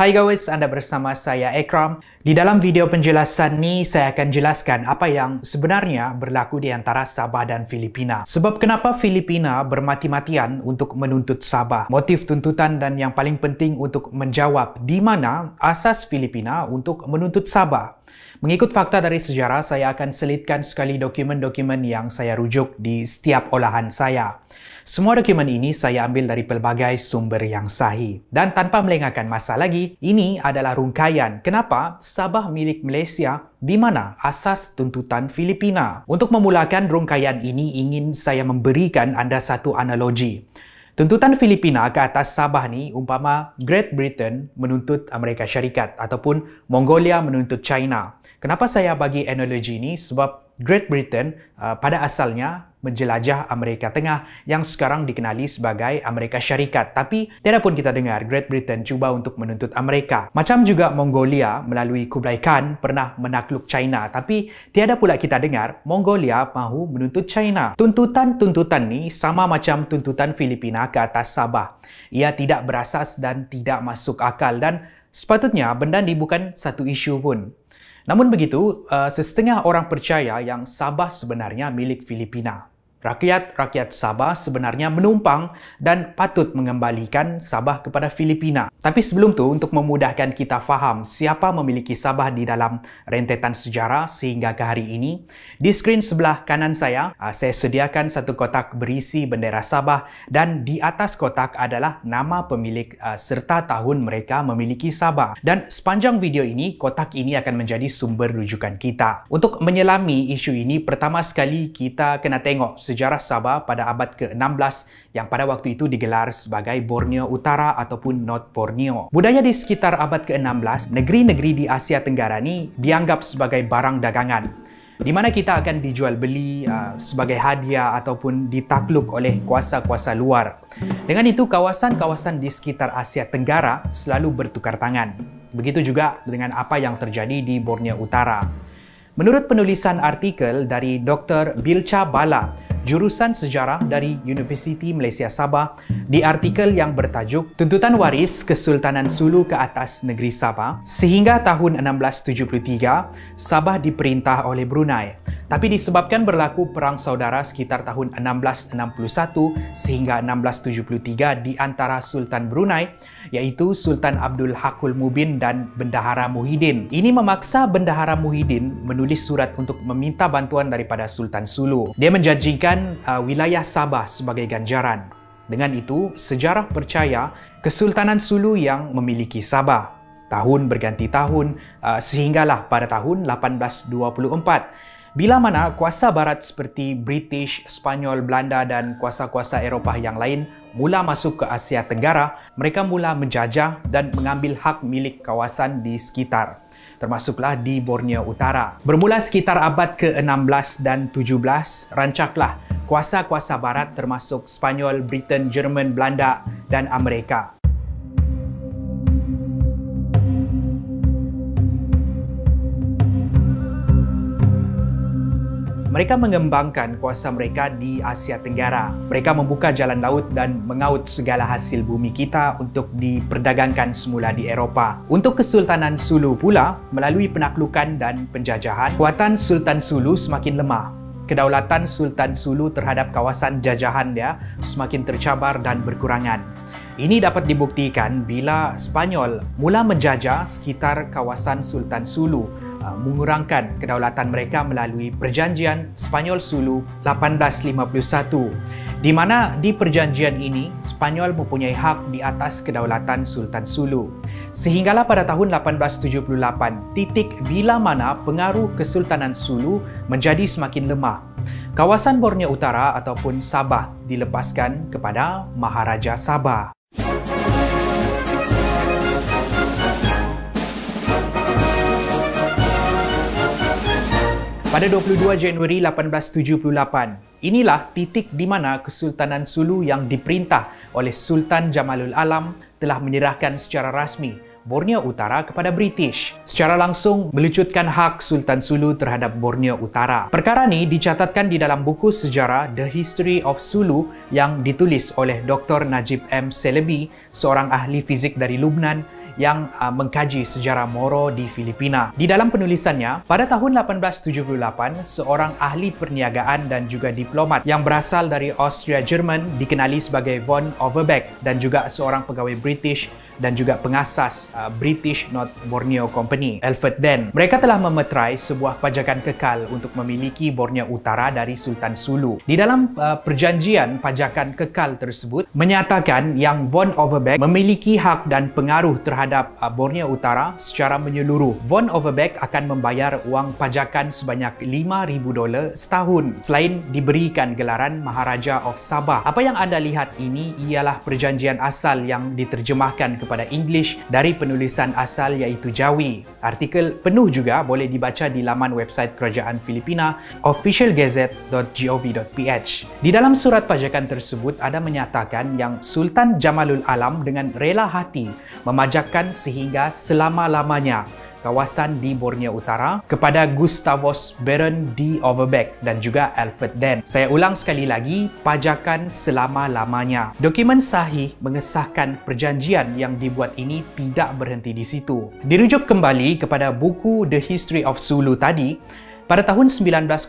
Hai guys, Anda bersama saya Ekram. Di dalam video penjelasan ni, saya akan jelaskan apa yang sebenarnya berlaku di antara Sabah dan Filipina. Sebab kenapa Filipina bermati-matian untuk menuntut Sabah. Motif tuntutan dan yang paling penting untuk menjawab di mana asas Filipina untuk menuntut Sabah. Mengikut fakta dari sejarah, saya akan selitkan sekali dokumen-dokumen yang saya rujuk di setiap olahan saya. Semua dokumen ini saya ambil dari pelbagai sumber yang sahih. Dan tanpa melengahkan masa lagi, ini adalah rungkaian kenapa Sabah milik Malaysia di mana asas tuntutan Filipina. Untuk memulakan rungkaian ini, ingin saya memberikan anda satu analogi. Tuntutan Filipina ke atas Sabah ni umpama Great Britain menuntut Amerika Syarikat ataupun Mongolia menuntut China. Kenapa saya bagi analogi ini? Sebab Great Britain pada asalnya menjelajah Amerika Tengah yang sekarang dikenali sebagai Amerika Syarikat. Tapi tiada pun kita dengar Great Britain cuba untuk menuntut Amerika. Macam juga Mongolia melalui Kublai Khan pernah menakluk China. Tapi tiada pula kita dengar Mongolia mahu menuntut China. Tuntutan-tuntutan ni sama macam tuntutan Filipina ke atas Sabah. Ia tidak berasas dan tidak masuk akal dan sepatutnya benda ni bukan satu isu pun. Namun begitu, sesetengah orang percaya yang Sabah sebenarnya milik Filipina. Rakyat Sabah sebenarnya menumpang dan patut mengembalikan Sabah kepada Filipina. Tapi sebelum tu, untuk memudahkan kita faham siapa memiliki Sabah di dalam rentetan sejarah sehingga ke hari ini, di skrin sebelah kanan saya sediakan satu kotak berisi bendera Sabah dan di atas kotak adalah nama pemilik serta tahun mereka memiliki Sabah. Dan sepanjang video ini, kotak ini akan menjadi sumber rujukan kita. Untuk menyelami isu ini, pertama sekali kita kena tengok sejarah Sabah pada abad ke-16 yang pada waktu itu digelar sebagai Borneo Utara ataupun North Borneo. Budaya di sekitar abad ke-16, negeri-negeri di Asia Tenggara ni dianggap sebagai barang dagangan, di mana kita akan dijual beli sebagai hadiah ataupun ditakluk oleh kuasa-kuasa luar. Dengan itu, kawasan-kawasan di sekitar Asia Tenggara selalu bertukar tangan. Begitu juga dengan apa yang terjadi di Borneo Utara. Menurut penulisan artikel dari Dr. Bilcha Bala, jurusan sejarah dari Universiti Malaysia Sabah, di artikel yang bertajuk Tuntutan Waris Kesultanan Sulu ke atas Negeri Sabah, sehingga tahun 1673, Sabah diperintah oleh Brunei. Tapi disebabkan berlaku perang saudara sekitar tahun 1661 sehingga 1673 di antara Sultan Brunei, iaitu Sultan Abdul Hakul Mubin dan Bendahara Muhyiddin. Ini memaksa Bendahara Muhyiddin menulis surat untuk meminta bantuan daripada Sultan Sulu. Dia menjanjikan wilayah Sabah sebagai ganjaran. Dengan itu, sejarah percaya Kesultanan Sulu yang memiliki Sabah. Tahun berganti tahun sehinggalah pada tahun 1824. Bila mana kuasa barat seperti British, Spanyol, Belanda dan kuasa-kuasa Eropah yang lain mula masuk ke Asia Tenggara, mereka mula menjajah dan mengambil hak milik kawasan di sekitar, termasuklah di Borneo Utara. Bermula sekitar abad ke-16 dan 17, rancaklah kuasa-kuasa barat termasuk Spanyol, Britain, Jerman, Belanda dan Amerika. Mereka mengembangkan kuasa mereka di Asia Tenggara. Mereka membuka jalan laut dan mengaut segala hasil bumi kita untuk diperdagangkan semula di Eropah. Untuk Kesultanan Sulu pula, melalui penaklukan dan penjajahan, kuatan Sultan Sulu semakin lemah. Kedaulatan Sultan Sulu terhadap kawasan jajahan dia semakin tercabar dan berkurangan. Ini dapat dibuktikan bila Spanyol mula menjajah sekitar kawasan Sultan Sulu, mengurangkan kedaulatan mereka melalui Perjanjian Spanyol Sulu 1851, di mana di perjanjian ini Spanyol mempunyai hak di atas kedaulatan Sultan Sulu. Sehinggalah pada tahun 1878, titik bila mana pengaruh Kesultanan Sulu menjadi semakin lemah. Kawasan Borneo Utara ataupun Sabah dilepaskan kepada Maharaja Sabah. Pada 22 Januari 1878, inilah titik di mana Kesultanan Sulu yang diperintah oleh Sultan Jamalul Alam telah menyerahkan secara rasmi Borneo Utara kepada British, secara langsung melucutkan hak Sultan Sulu terhadap Borneo Utara. Perkara ini dicatatkan di dalam buku sejarah The History of Sulu yang ditulis oleh Dr. Najib M. Celebi, seorang ahli fizik dari Lubnan yang mengkaji sejarah Moro di Filipina. Di dalam penulisannya, pada tahun 1878, seorang ahli perniagaan dan juga diplomat yang berasal dari Austria-Jerman dikenali sebagai von Overbeck dan juga seorang pegawai British dan juga pengasas British North Borneo Company, Alfred Den. Mereka telah memeterai sebuah pajakan kekal untuk memiliki Borneo Utara dari Sultan Sulu. Di dalam perjanjian pajakan kekal tersebut menyatakan yang von Overbeck memiliki hak dan pengaruh terhadap Borneo Utara secara menyeluruh. Von Overbeck akan membayar wang pajakan sebanyak $5,000 setahun selain diberikan gelaran Maharaja of Sabah. Apa yang anda lihat ini ialah perjanjian asal yang diterjemahkan kepada English dari penulisan asal iaitu Jawi. Artikel penuh juga boleh dibaca di laman website Kerajaan Filipina officialgazette.gov.ph. Di dalam surat pajakan tersebut ada menyatakan yang Sultan Jamalul Alam dengan rela hati memajakkan sehingga selama-lamanya kawasan di Borneo Utara kepada Gustavus Baron de Overbeck dan juga Alfred Den. Saya ulang sekali lagi, pajakan selama-lamanya. Dokumen sahih mengesahkan perjanjian yang dibuat ini tidak berhenti di situ. Dirujuk kembali kepada buku The History of Sulu tadi, pada tahun 1902,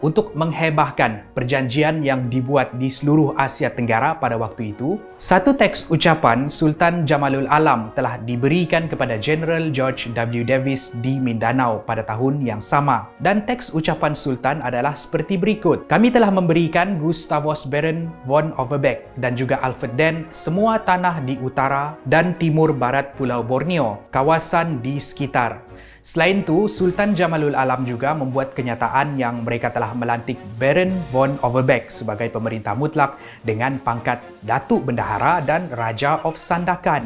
untuk menghebahkan perjanjian yang dibuat di seluruh Asia Tenggara pada waktu itu, satu teks ucapan Sultan Jamalul Alam telah diberikan kepada General George W. Davis di Mindanao pada tahun yang sama. Dan teks ucapan Sultan adalah seperti berikut. Kami telah memberikan Gustavus Baron von Overbeck dan juga Alfred Den semua tanah di utara dan timur barat Pulau Borneo, kawasan di sekitar. Selain itu, Sultan Jamalul Alam juga membuat kenyataan yang mereka telah melantik Baron von Overbeck sebagai pemerintah mutlak dengan pangkat Datuk Bendahara dan Raja of Sandakan.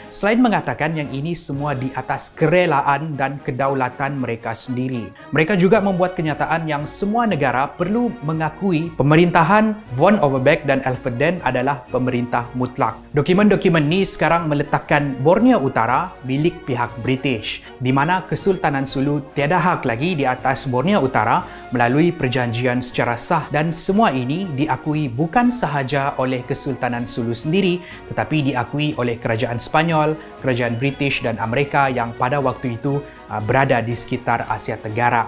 Selain mengatakan yang ini semua di atas kerelaan dan kedaulatan mereka sendiri. Mereka juga membuat kenyataan yang semua negara perlu mengakui pemerintahan von Overbeck dan Alfred Den adalah pemerintah mutlak. Dokumen-dokumen ini sekarang meletakkan Borneo Utara milik pihak British, di mana Kesultanan Sulu tiada hak lagi di atas Borneo Utara melalui perjanjian secara sah, dan semua ini diakui bukan sahaja oleh Kesultanan Sulu sendiri tetapi diakui oleh Kerajaan Spanyol, Kerajaan British dan Amerika yang pada waktu itu berada di sekitar Asia Tenggara.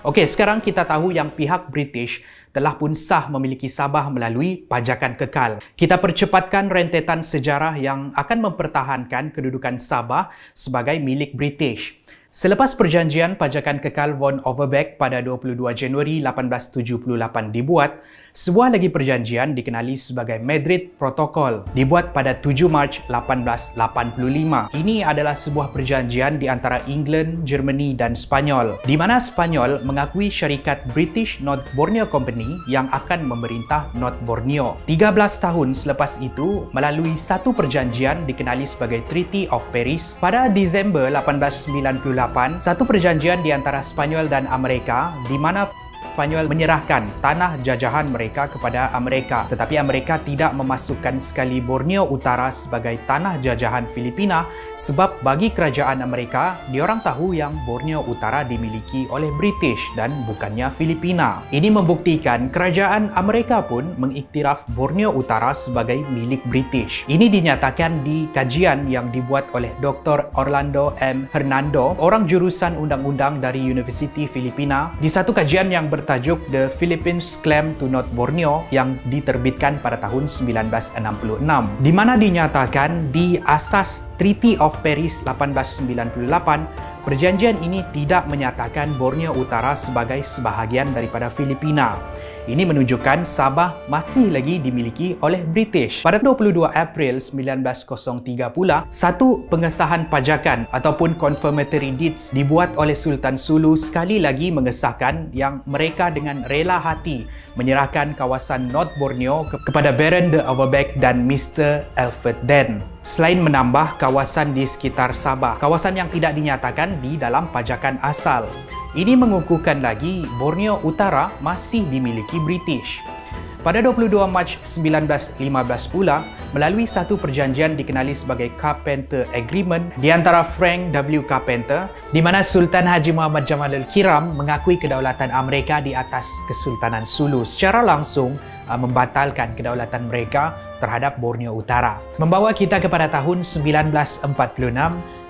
Okey, sekarang kita tahu yang pihak British telah pun sah memiliki Sabah melalui pajakan kekal. Kita percepatkan rentetan sejarah yang akan mempertahankan kedudukan Sabah sebagai milik British. Selepas perjanjian pajakan kekal von Overbeck pada 22 Januari 1878 dibuat, sebuah lagi perjanjian dikenali sebagai Madrid Protocol dibuat pada 7 Mac 1885. Ini adalah sebuah perjanjian di antara England, Germany dan Spanyol, di mana Spanyol mengakui syarikat British North Borneo Company yang akan memerintah North Borneo. 13 tahun selepas itu, melalui satu perjanjian dikenali sebagai Treaty of Paris, pada Disember 1898, satu perjanjian di antara Spanyol dan Amerika di mana Spanyol menyerahkan tanah jajahan mereka kepada Amerika, tetapi Amerika tidak memasukkan sekali Borneo Utara sebagai tanah jajahan Filipina sebab bagi kerajaan Amerika, diorang tahu yang Borneo Utara dimiliki oleh British dan bukannya Filipina. Ini membuktikan kerajaan Amerika pun mengiktiraf Borneo Utara sebagai milik British. Ini dinyatakan di kajian yang dibuat oleh Dr. Orlando M. Hernando, orang jurusan undang-undang dari University Filipina, di satu kajian yang bertajuk The Philippines Claim to North Borneo yang diterbitkan pada tahun 1966, di mana dinyatakan di asas Treaty of Paris 1898, perjanjian ini tidak menyatakan Borneo Utara sebagai sebahagian daripada Filipina. Ini menunjukkan Sabah masih lagi dimiliki oleh British. Pada 22 April 1903 pula, satu pengesahan pajakan ataupun confirmatory deeds dibuat oleh Sultan Sulu sekali lagi mengesahkan yang mereka dengan rela hati menyerahkan kawasan North Borneo kepada Baron de Overbeck dan Mr. Alfred Den. Selain menambah kawasan di sekitar Sabah, kawasan yang tidak dinyatakan di dalam pajakan asal. Ini mengukuhkan lagi Borneo Utara masih dimiliki British. Pada 22 Mac 1915 pula, melalui satu perjanjian dikenali sebagai Carpenter Agreement di antara Frank W. Carpenter, di mana Sultan Haji Muhammad Jamalul Kiram mengakui kedaulatan Amerika di atas Kesultanan Sulu, secara langsung membatalkan kedaulatan mereka terhadap Borneo Utara. Membawa kita kepada tahun 1946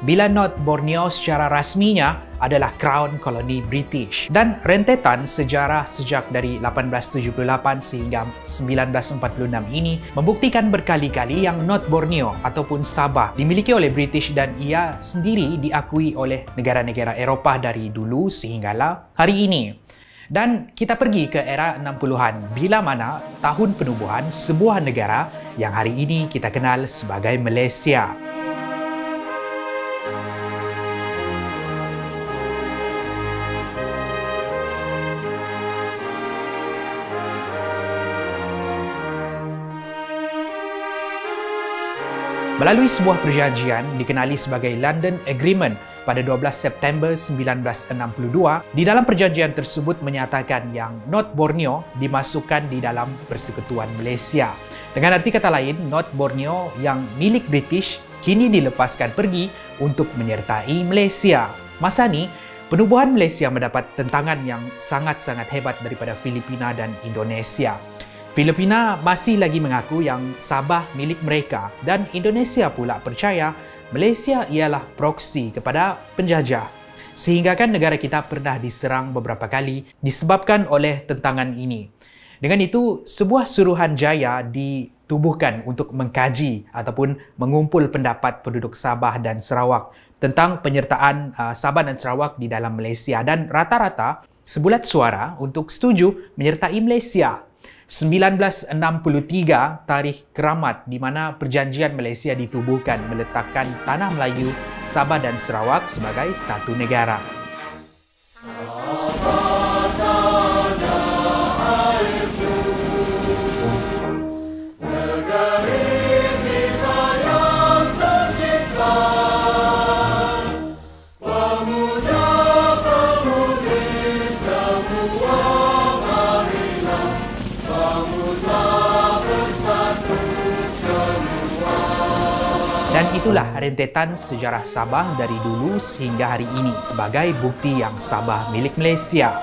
bila North Borneo secara rasminya adalah Crown Koloni British. Dan rentetan sejarah sejak dari 1878 sehingga 1946 ini membuktikan berkali-kali yang North Borneo ataupun Sabah dimiliki oleh British dan ia sendiri diakui oleh negara-negara Eropah dari dulu sehinggalah hari ini. Dan kita pergi ke era 60-an, bila mana tahun penubuhan sebuah negara yang hari ini kita kenal sebagai Malaysia. Melalui sebuah perjanjian dikenali sebagai London Agreement pada 12 September 1962, di dalam perjanjian tersebut menyatakan yang North Borneo dimasukkan di dalam Persekutuan Malaysia. Dengan arti kata lain, North Borneo yang milik British kini dilepaskan pergi untuk menyertai Malaysia. Masa ni, penubuhan Malaysia mendapat tentangan yang sangat-sangat hebat daripada Filipina dan Indonesia. Filipina masih lagi mengaku yang Sabah milik mereka dan Indonesia pula percaya Malaysia ialah proksi kepada penjajah. Sehingga kan negara kita pernah diserang beberapa kali disebabkan oleh tentangan ini. Dengan itu, sebuah suruhanjaya ditubuhkan untuk mengkaji ataupun mengumpul pendapat penduduk Sabah dan Sarawak tentang penyertaan Sabah dan Sarawak di dalam Malaysia, dan rata-rata sebulat suara untuk setuju menyertai Malaysia. 1963 tarikh keramat di mana perjanjian Malaysia ditubuhkan meletakkan tanah Melayu, Sabah dan Sarawak sebagai satu negara. Dan itulah rentetan sejarah Sabah dari dulu sehingga hari ini sebagai bukti yang Sabah milik Malaysia.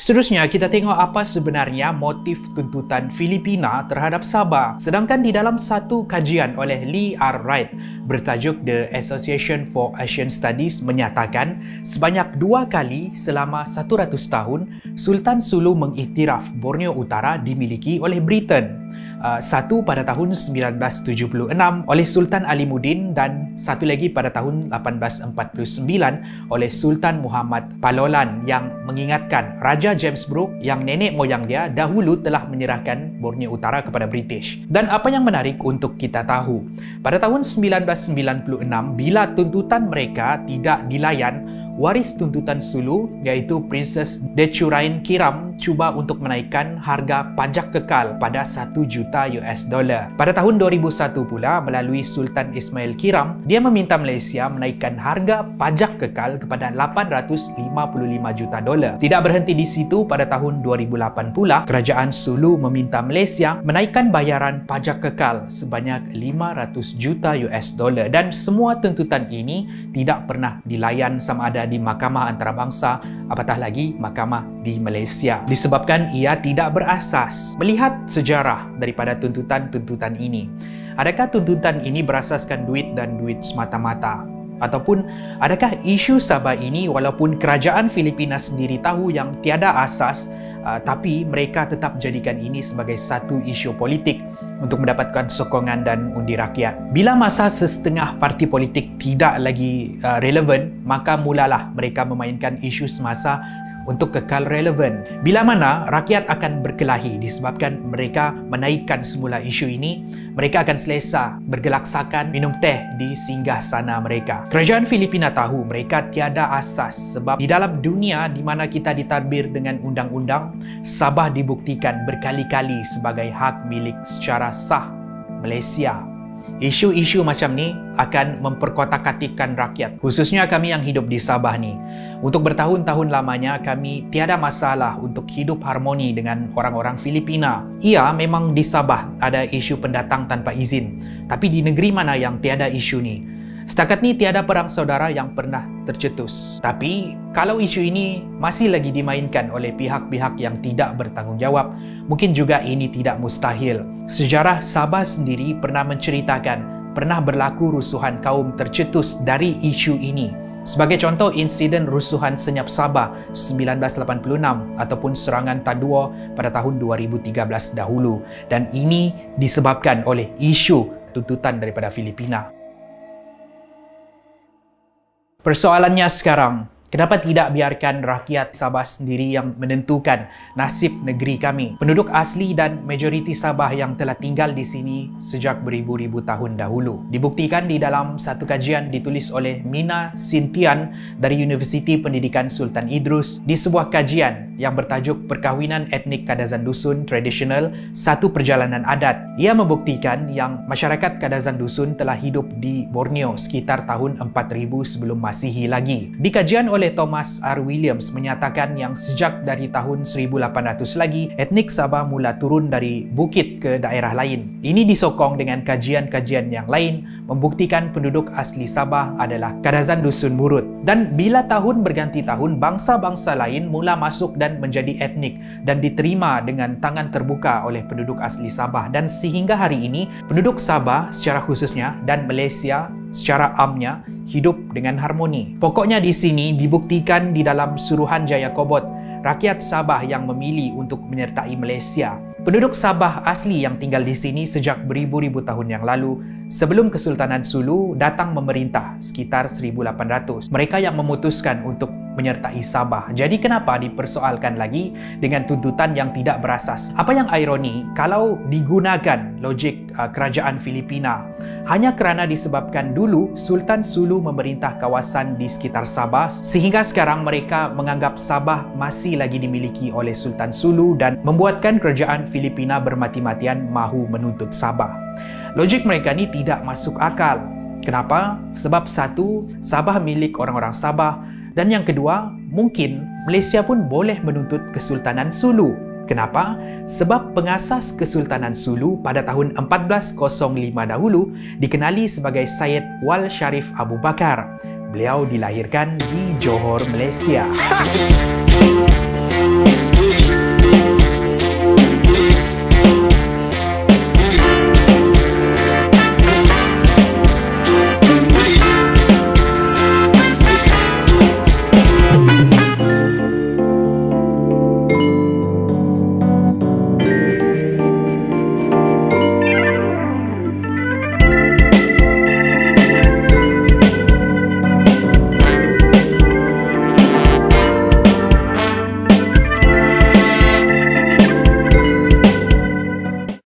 Seterusnya, kita tengok apa sebenarnya motif tuntutan Filipina terhadap Sabah. Sedangkan di dalam satu kajian oleh Lee R. Wright bertajuk The Association for Asian Studies menyatakan sebanyak 2 kali selama 100 tahun, Sultan Sulu mengiktiraf Borneo Utara dimiliki oleh Britain. Satu pada tahun 1976 oleh Sultan Alimuddin dan satu lagi pada tahun 1849 oleh Sultan Muhammad Palolan yang mengingatkan Raja James Brooke yang nenek moyang dia dahulu telah menyerahkan Borneo Utara kepada British. Dan apa yang menarik untuk kita tahu, pada tahun 1996 bila tuntutan mereka tidak dilayan, waris tuntutan Sulu iaitu Princess Dechurain Kiram cuba untuk menaikkan harga pajak kekal pada $1 juta. Pada tahun 2001 pula melalui Sultan Ismail Kiram, dia meminta Malaysia menaikkan harga pajak kekal kepada $855 juta. Tidak berhenti di situ, pada tahun 2008 pula kerajaan Sulu meminta Malaysia menaikkan bayaran pajak kekal sebanyak $500 juta. Dan semua tuntutan ini tidak pernah dilayan sama ada di Mahkamah Antarabangsa apatah lagi Mahkamah di Malaysia disebabkan ia tidak berasas. Melihat sejarah daripada tuntutan-tuntutan ini, adakah tuntutan ini berasaskan duit dan duit semata-mata? Ataupun adakah isu Sabah ini walaupun kerajaan Filipina sendiri tahu yang tiada asas, tapi mereka tetap jadikan ini sebagai satu isu politik untuk mendapatkan sokongan dan undi rakyat. Bila masa sesetengah parti politik tidak lagi relevan, maka mulalah mereka memainkan isu semasa untuk kekal relevan. Bila mana rakyat akan berkelahi disebabkan mereka menaikkan semula isu ini, mereka akan selesa bergelaksakan minum teh di singgah sana mereka. Kerajaan Filipina tahu mereka tiada asas sebab di dalam dunia di mana kita ditadbir dengan undang-undang, Sabah dibuktikan berkali-kali sebagai hak milik secara sah Malaysia. Isu-isu macam ni akan memperkotak-katikkan rakyat, khususnya kami yang hidup di Sabah ni. Untuk bertahun-tahun lamanya, kami tiada masalah untuk hidup harmoni dengan orang-orang Filipina. Ia memang di Sabah ada isu pendatang tanpa izin, tapi di negeri mana yang tiada isu ni? Setakat ni tiada perang saudara yang pernah tercetus. Tapi kalau isu ini masih lagi dimainkan oleh pihak-pihak yang tidak bertanggungjawab, mungkin juga ini tidak mustahil. Sejarah Sabah sendiri pernah menceritakan pernah berlaku rusuhan kaum tercetus dari isu ini. Sebagai contoh, insiden rusuhan Senyap Sabah 1986 ataupun serangan Tan Dua pada tahun 2013 dahulu. Dan ini disebabkan oleh isu tuntutan daripada Filipina. Persoalannya sekarang, kenapa tidak biarkan rakyat Sabah sendiri yang menentukan nasib negeri kami? Penduduk asli dan majoriti Sabah yang telah tinggal di sini sejak beribu-ribu tahun dahulu. Dibuktikan di dalam satu kajian ditulis oleh Mina Sintian dari Universiti Pendidikan Sultan Idrus di sebuah kajian yang bertajuk Perkahwinan Etnik Kadazan Dusun Tradisional, Satu Perjalanan Adat. Ia membuktikan yang masyarakat Kadazan Dusun telah hidup di Borneo sekitar tahun 4000 sebelum Masihi lagi. Di kajian oleh Thomas R. Williams menyatakan yang sejak dari tahun 1800 lagi, etnik Sabah mula turun dari bukit ke daerah lain. Ini disokong dengan kajian-kajian yang lain membuktikan penduduk asli Sabah adalah Kadazan Dusun Murut. Dan bila tahun berganti tahun, bangsa-bangsa lain mula masuk dan menjadi etnik dan diterima dengan tangan terbuka oleh penduduk asli Sabah. Dan sehingga hari ini, penduduk Sabah secara khususnya dan Malaysia secara amnya hidup dengan harmoni. Pokoknya di sini dibuktikan di dalam Suruhanjaya Kobot, rakyat Sabah yang memilih untuk menyertai Malaysia. Penduduk Sabah asli yang tinggal di sini sejak beribu-ribu tahun yang lalu, sebelum Kesultanan Sulu datang memerintah sekitar 1800. Mereka yang memutuskan untuk menyertai Sabah. Jadi kenapa dipersoalkan lagi dengan tuntutan yang tidak berasas? Apa yang ironi kalau digunakan logik kerajaan Filipina hanya kerana disebabkan dulu Sultan Sulu memerintah kawasan di sekitar Sabah, sehingga sekarang mereka menganggap Sabah masih lagi dimiliki oleh Sultan Sulu dan membuatkan kerajaan Filipina bermati-matian mahu menuntut Sabah. Logik mereka ni tidak masuk akal. Kenapa? Sebab satu, Sabah milik orang-orang Sabah, dan yang kedua, mungkin Malaysia pun boleh menuntut Kesultanan Sulu. Kenapa? Sebab pengasas Kesultanan Sulu pada tahun 1405 dahulu dikenali sebagai Syed Wal Sharif Abu Bakar. Beliau dilahirkan di Johor, Malaysia.